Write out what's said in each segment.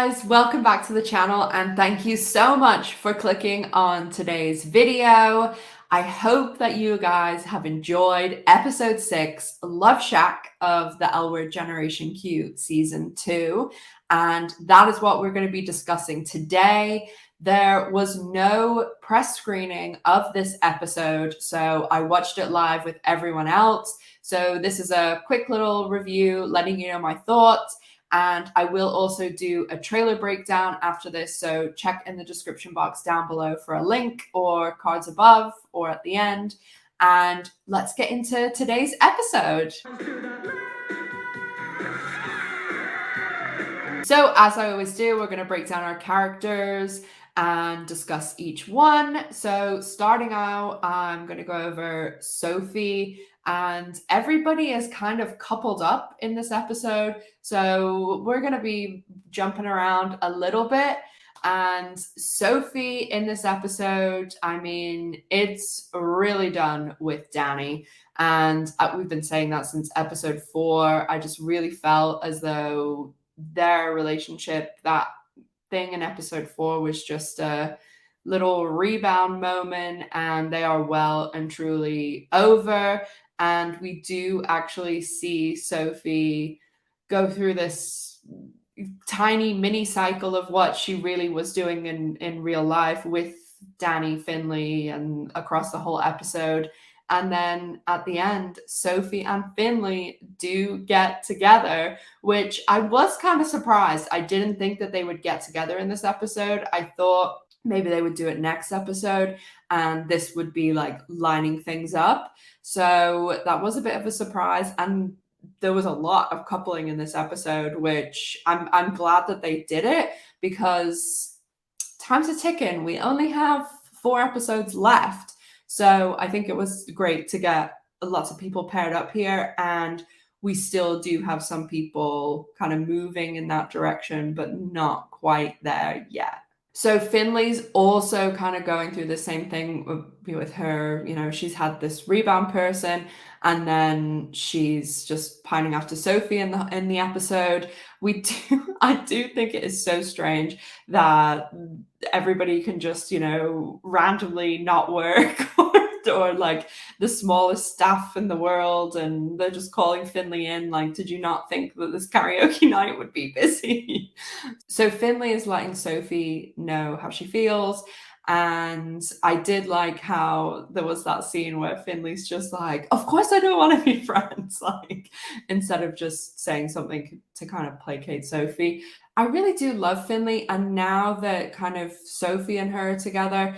guys, welcome back to the channel and thank you so much for clicking on today's video. I hope that you guys have enjoyed episode 6, Love Shack of the L Word Generation Q season 2, and that is what we're going to be discussing today. There was no press screening of this episode, so I watched it live with everyone else. So this is a quick little review letting you know my thoughts. And I will also do a trailer breakdown after this, so check in the description box down below for a link or cards above or at the end. And let's get into today's episode. So as I always do, we're going to break down our characters and discuss each one. So starting out, I'm going to go over Sophie, and everybody is kind of coupled up in this episode. So we're going to be jumping around a little bit. And Sophie in this episode, I mean, it's really done with Dani. And we've been saying that since episode 4. I just really felt as though their relationship, that thing in episode 4, was just a little rebound moment, and they are well and truly over. And we do actually see Sophie go through this tiny mini cycle of what she really was doing in real life with Dani Finley and across the whole episode. And then at the end, Sophie and Finley do get together, which I was kind of surprised. I didn't think that they would get together in this episode. I thought maybe they would do it next episode and this would be like lining things up. So that was a bit of a surprise. And there was a lot of coupling in this episode, which I'm glad that they did it, because time's a ticking. We only have 4 episodes left. So I think it was great to get lots of people paired up here, and we still do have some people kind of moving in that direction, but not quite there yet. So Finley's also kind of going through the same thing with her. You know, she's had this rebound person, and then she's just pining after Sophie in the episode. I do think it is so strange that everybody can just, you know, randomly not work or like the smallest staff in the world, and they're just calling Finley in. Like, did you not think that this karaoke night would be busy? So Finley is letting Sophie know how she feels. And I did like how there was that scene where Finley's just like, of course I don't want to be friends, like, instead of just saying something to kind of placate Sophie. I really do love Finley, and now that kind of Sophie and her are together,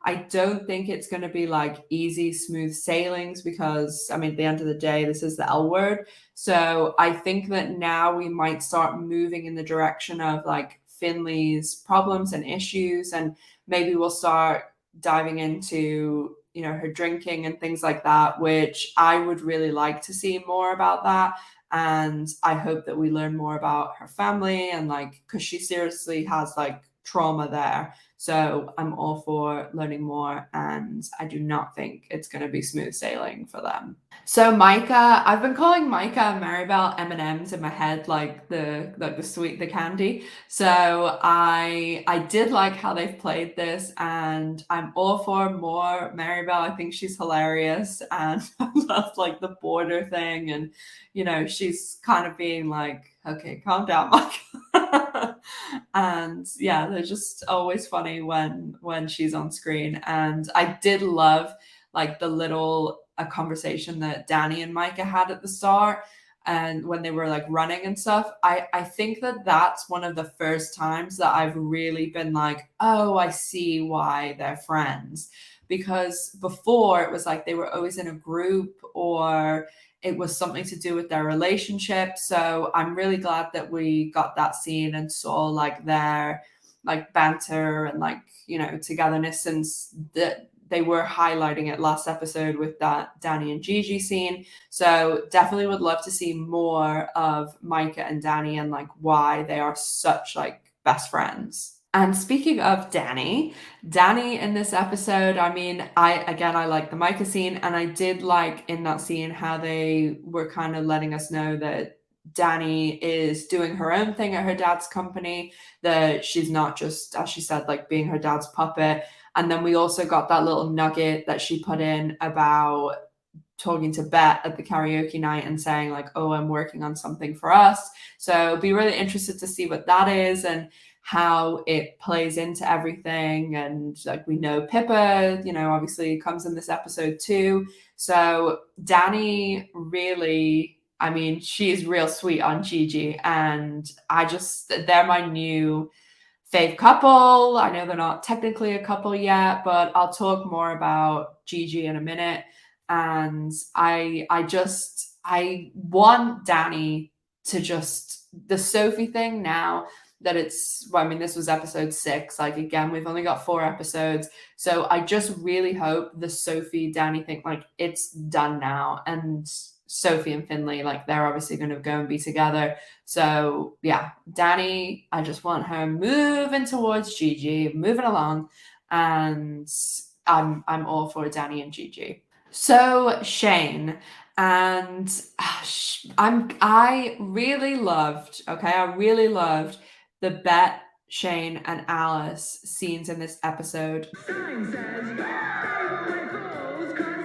I don't think it's going to be like easy, smooth sailings, because, I mean, at the end of the day, this is the L Word. So I think that now we might start moving in the direction of like Finley's problems and issues, and maybe we'll start diving into, you know, her drinking and things like that, which I would really like to see more about that. And I hope that we learn more about her family, and like, because she seriously has like trauma there. So I'm all for learning more, and I do not think it's going to be smooth sailing for them. So Micah, I've been calling Micah and Maribel M&Ms in my head, like the sweet, the candy. So I did like how they've played this, and I'm all for more Maribel. I think she's hilarious, and I love like the border thing, and you know, she's kind of being like, okay, calm down, Micah. And yeah, they're just always funny when she's on screen. And I did love like the little conversation that Dani and Micah had at the start, and when they were like running and stuff. I think that that's one of the first times that I've really been like, oh, I see why they're friends. Because before it was like they were always in a group, or it was something to do with their relationship. So I'm really glad that we got that scene and saw like their like banter and like, you know, togetherness, since they were highlighting it last episode with that Dani and Gigi scene. So definitely would love to see more of Micah and Dani, and like why they are such like best friends. And speaking of Dani in this episode, I mean, I like the Micah scene, and I did like in that scene how they were kind of letting us know that Dani is doing her own thing at her dad's company, that she's not just, as she said, like being her dad's puppet. And then we also got that little nugget that she put in about talking to Bette at the karaoke night and saying like, oh, I'm working on something for us. So be really interested to see what that is and how it plays into everything. And like we know Pippa, you know, obviously comes in this episode too. So Dani really, I mean, she's real sweet on Gigi, and they're my new fave couple. I know they're not technically a couple yet, but I'll talk more about Gigi in a minute. And I want Dani to just, the Sophie thing now that it's, well, I mean, this was episode 6. Like, again, we've only got 4 episodes. So I just really hope the Sophie Dani thing, like, it's done now. And Sophie and Finley, like, they're obviously going to go and be together. So yeah, Dani, I just want her moving towards Gigi, moving along. And I'm all for Dani and Gigi. So Shane, and I really loved, okay, I really loved the Bette, Shane, and Alice scenes in this episode.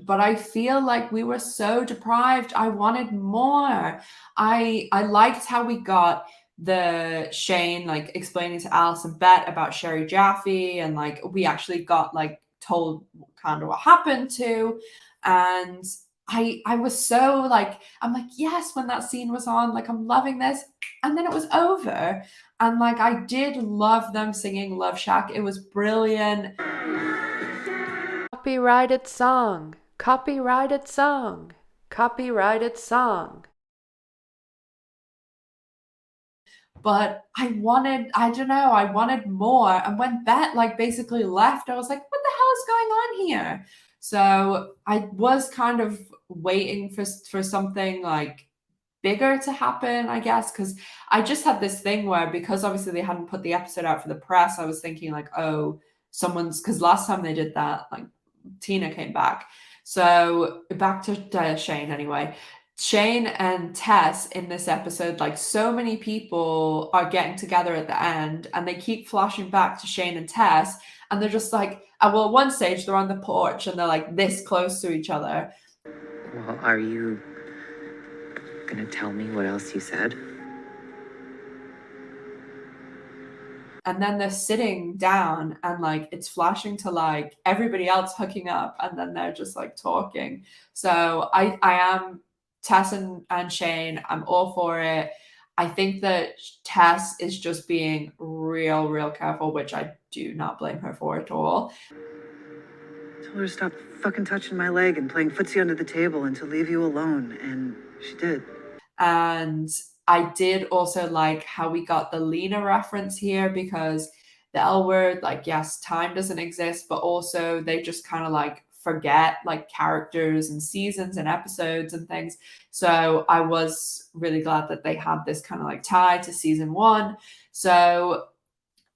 But I feel like we were so deprived. I wanted more. I liked how we got the Shane like explaining to Alice and Bette about Sherry Jaffe, and like we actually got like told kind of what happened to. And I was so like, I'm like, yes, when that scene was on, like I'm loving this. And then it was over. And like I did love them singing Love Shack. It was brilliant. Copyrighted song. Copyrighted song. Copyrighted song. But I don't know, I wanted more. And when Bette like basically left, I was like, what the hell is going on here? So I was kind of waiting for something like bigger to happen, I guess, because I just had this thing where, because obviously they hadn't put the episode out for the press, I was thinking like, oh, because last time they did that, like Tina came back. So back to Shane anyway. Shane and Tess in this episode, like so many people are getting together at the end, and they keep flashing back to Shane and Tess, and they're just like, well, at one stage they're on the porch and they're like this close to each other. Well, are you gonna tell me what else you said? And then they're sitting down and like it's flashing to like everybody else hooking up, and then they're just like talking. So I am Tess and Shane, I'm all for it. I think that Tess is just being real careful, which I do not blame her for at all. Told her to stop fucking touching my leg and playing footsie under the table and to leave you alone, and she did. And I did also like how we got the Lena reference here, because the L word, like, yes, time doesn't exist, but also they just kind of like forget like characters and seasons and episodes and things. So I was really glad that they had this kind of like tie to season 1. So,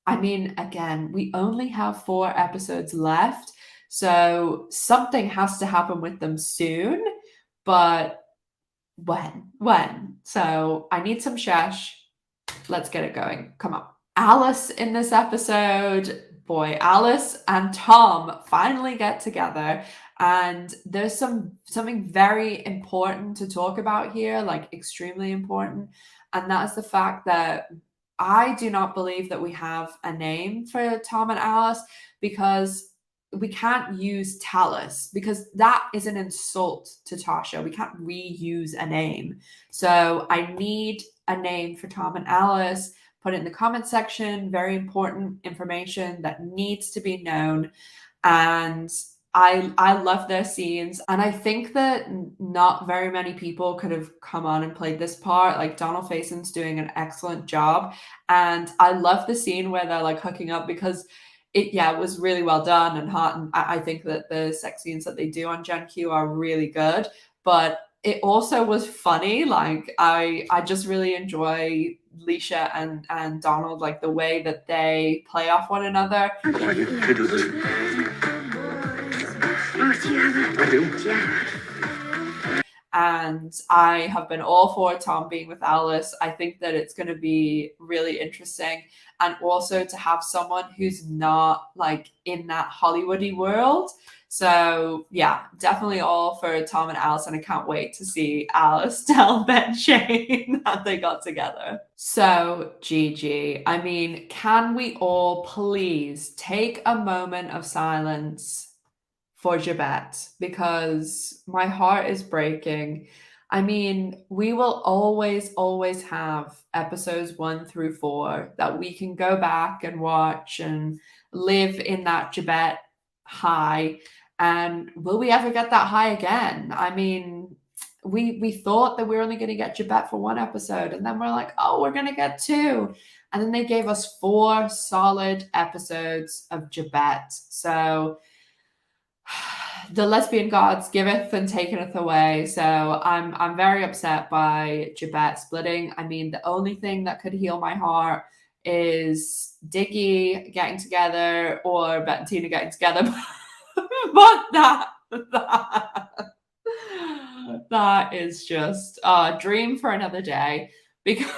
I mean, again, we only have 4 episodes left. So something has to happen with them soon, but when? So I need some shesh. Let's get it going. Come on. Alice in this episode, boy, Alice and Tom finally get together, and there's something very important to talk about here, like extremely important, and that is the fact that I do not believe that we have a name for Tom and Alice, because we can't use Talus, because that is an insult to Tasha. We can't reuse a name. So I need a name for Tom and Alice. Put it in the comment section. Very important information that needs to be known. And I love their scenes. And I think that not very many people could have come on and played this part. Like Donald Faison's doing an excellent job. And I love the scene where they're like hooking up, because it was really well done and hot. And I think that the sex scenes that they do on Gen Q are really good. But it also was funny. Like I just really enjoy Leisha and Donald, like the way that they play off one another. I do. And I have been all for Tom being with Alice. I think that it's going to be really interesting. And also to have someone who's not like in that Hollywoody world. So yeah, definitely all for Tom and Alice, and I can't wait to see Alice tell Ben Shane that they got together. So Gigi, I mean, can we all please take a moment of silence for GiBette, because my heart is breaking. I mean, we will always have episodes 1 through 4 that we can go back and watch and live in that GiBette high. And will we ever get that high again? I mean, we thought that we were only going to get GiBette for 1 episode, and then we're like, oh, we're going to get 2. And then they gave us 4 solid episodes of GiBette. So the lesbian gods giveth and taketh away. So I'm very upset by GiBette splitting. I mean, the only thing that could heal my heart is Diggy getting together or Bette and Tina getting together. But that is just a dream for another day, because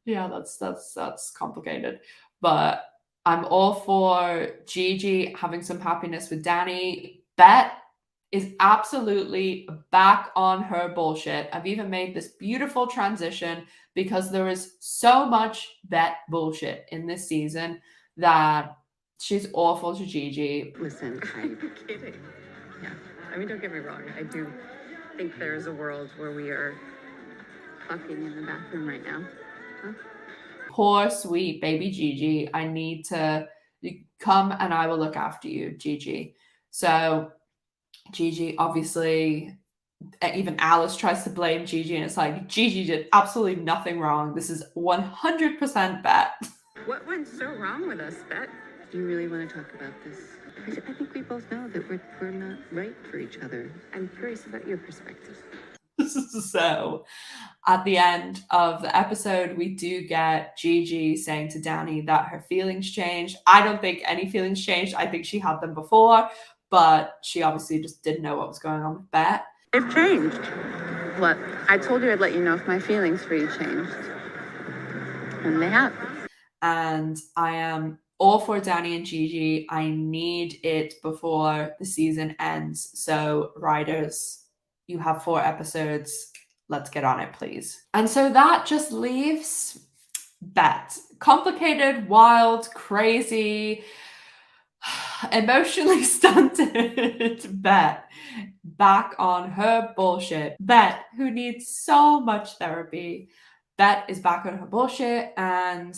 yeah, that's complicated. But I'm all for Gigi having some happiness with Dani. Bette is absolutely back on her bullshit. I've even made this beautiful transition because there is so much Bette bullshit in this season that she's awful to Gigi. Listen, I'm kidding. Yeah, I mean, don't get me wrong. I do think there's a world where we are fucking in the bathroom right now. Huh? Poor sweet baby Gigi. I need to come and I will look after you, Gigi. So Gigi, obviously, even Alice tries to blame Gigi, and it's like, Gigi did absolutely nothing wrong. This is 100% Bette. What went so wrong with us, Bette? Do you really want to talk about this? I think we both know that we're not right for each other. I'm curious about your perspective. So at the end of the episode, we do get Gigi saying to Dani that her feelings changed. I don't think any feelings changed. I think she had them before, but she obviously just didn't know what was going on with Bette. They've changed. What? I told you I'd let you know if my feelings for you changed. And they have. And I am all for Dani and Gigi. I need it before the season ends. So writers, you have 4 episodes. Let's get on it, please. And so that just leaves Bette. Complicated, wild, crazy, emotionally stunted Bette. Back on her bullshit. Bette, who needs so much therapy. Bette is back on her bullshit. And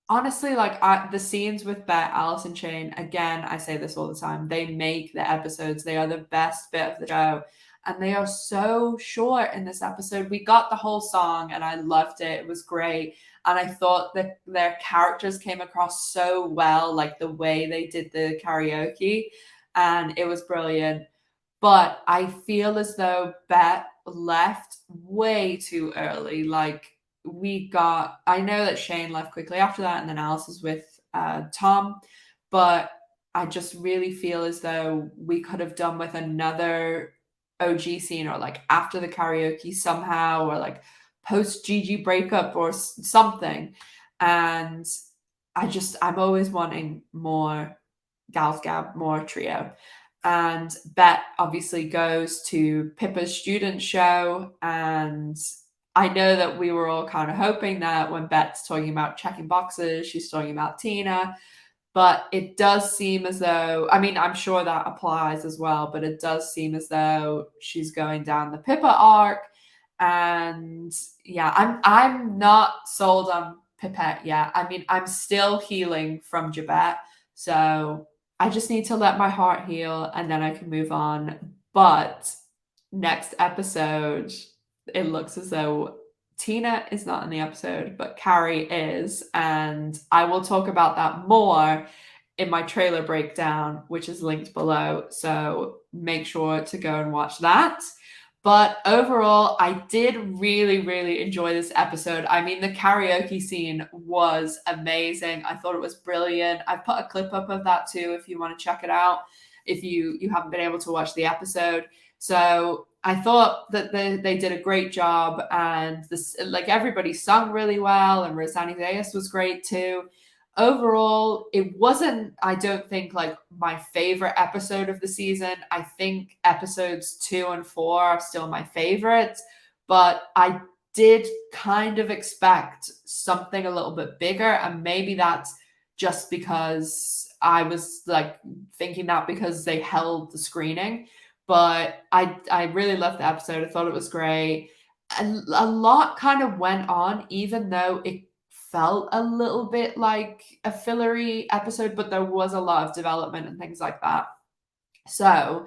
honestly, like the scenes with Bette, Alice, and Shane, again, I say this all the time, they make the episodes. They are the best bit of the show. And they are so short in this episode. We got the whole song and I loved it. It was great. And I thought that their characters came across so well, like the way they did the karaoke. And it was brilliant. But I feel as though Bette left way too early. Like I know that Shane left quickly after that, and then Alice was with Tom. But I just really feel as though we could have done with another OG scene, or like after the karaoke somehow, or like post Gigi breakup or something. And I'm always wanting more Gals Gab, more trio. And Bette obviously goes to Pippa's student show, and I know that we were all kind of hoping that when Bette's talking about checking boxes, she's talking about Tina. But it does seem as though, I mean, I'm sure that applies as well, but it does seem as though she's going down the Pippa arc. And yeah, I'm not sold on Pipette yet. I mean, I'm still healing from GiBette. So I just need to let my heart heal and then I can move on. But next episode, it looks as though Tina is not in the episode, but Carrie is. And I will talk about that more in my trailer breakdown, which is linked below. So make sure to go and watch that. But overall, I did really, really enjoy this episode. I mean, the karaoke scene was amazing. I thought it was brilliant. I put a clip up of that too, if you want to check it out, if you haven't been able to watch the episode. So I thought that they did a great job, and this, like, everybody sung really well, and Rosanne Zayas was great too. Overall, it wasn't, I don't think, like, my favorite episode of the season. I think episodes 2 and 4 are still my favorites, but I did kind of expect something a little bit bigger, and maybe that's just because I was like thinking that because they held the screening. But I really loved the episode. I thought it was great. And a lot kind of went on, even though it felt a little bit like a fillery episode, but there was a lot of development and things like that. So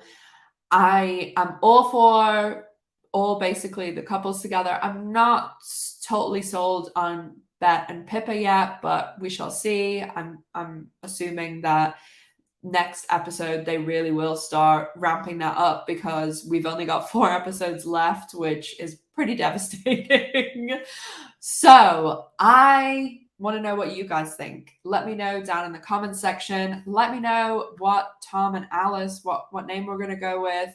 I am all for all basically the couples together. I'm not totally sold on Bette and Pippa yet, but we shall see. I'm assuming that next episode they really will start ramping that up, because we've only got 4 episodes left, which is pretty devastating. So I want to know what you guys think. Let me know down in the comments section. Let me know what Tom and Alice, what name we're going to go with,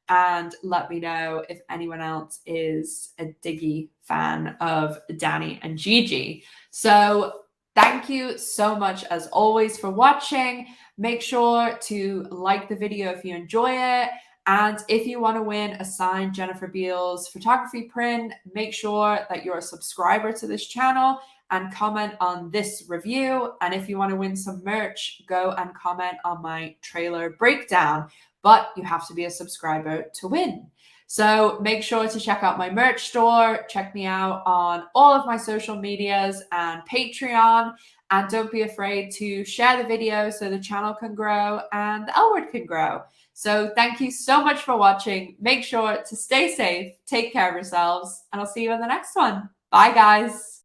and let me know if anyone else is a Diggy fan of Dani and Gigi. So thank you so much as always for watching. Make sure to like the video if you enjoy it. And if you want to win a signed Jennifer Beals photography print, make sure that you're a subscriber to this channel and comment on this review. And if you want to win some merch, go and comment on my trailer breakdown. But you have to be a subscriber to win. So make sure to check out my merch store. Check me out on all of my social medias and Patreon. And don't be afraid to share the video so the channel can grow and the L Word can grow. So thank you so much for watching. Make sure to stay safe, take care of yourselves, and I'll see you in the next one. Bye, guys.